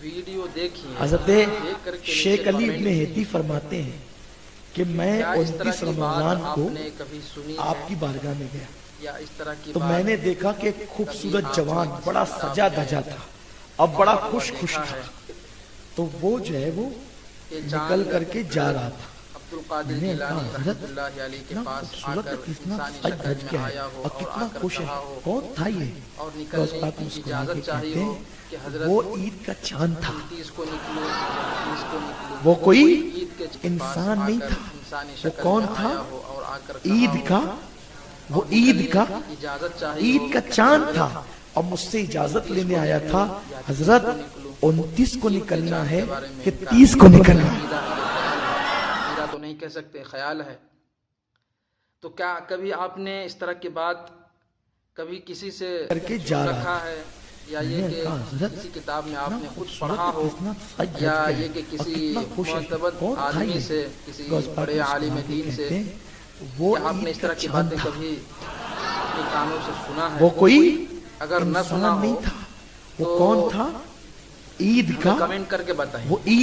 Video دیکھی ہے، حضرت دیکھ کر کے شیخ علی ابن ہیتی فرماتے ہیں کہ میں کیا اس طرح 29 کی بات رمضان آپ کو نے کبھی سنی آپ ہے کی بارگاہ میں گیا یا اس طرح کی تو بات میں نے دیکھا کہ ایک خوبصورت جوان بڑا سجا دھجا تھا اب بڑا خوش خوش تھا، تو وہ جو ہے وہ نکل کر کے جا رہا تھا۔ عبد القادر میں نے کہا جیلانی حضرت رحمۃ اللہ علیہ کے اتنا پاس آ خوبصورت کر اتنا انسانی سج شکل دھج میں کے ہے آیا ہو اور اور آ کتنا کر خوش ہے، کہا ہو کون تھا یہ؟ اور تو اس نکلنے پاک کی مسکرا کے اجازت چاہیے کہتے ہو ہیں کہ حضرت وہ عید کا چاند تھا، 29 کو نکلو 30 کو نکلو، وہ کوئی عید کے پاس انسان آ نہیں کر تھا، انسانی وہ شکل کون میں تھا؟ آیا ہو اور آ کر کہا عید ہو کا وہ اور عید نکلنے کا کی اجازت چاہیے عید ہو کا کہ چاند حضرت تھا اور مجھ سے اجازت لینے آیا تھا حضرت 29 کو نکلنا ہے کہ 30 کو نکلنا ہے۔ میرا تو نہیں کہہ سکتے، خیال ہے۔ تو کیا کبھی آپ نے اس طرح کی بات کبھی کسی سے کر کے سن جا رہا رکھا تھا، ہے یا میں یہ نے کہ کہا حضرت کسی کتاب میں آپ اتنا نے خود خوبصورت پڑھا ہو اتنا سج دھج یا کے ہے یہ کہ اور کسی کتنا خوش ہے، معتبر کون تھا آدمی یہ؟ سے، کسی تو اس پاک بڑے عالم مسکرا کے دین سے، کہتے ہیں وہ کیا آپ نے اس عید کا طرح کی چاند باتیں تھا، کبھی اپنے کانوں سے سنا ہے؟ وہ کوئی اگر نہ سنا انسان نہیں ہو تھا، وہ تو کون تھا؟ عید کا ہمیں کمنٹ کر کے بتائیں۔ وہ عید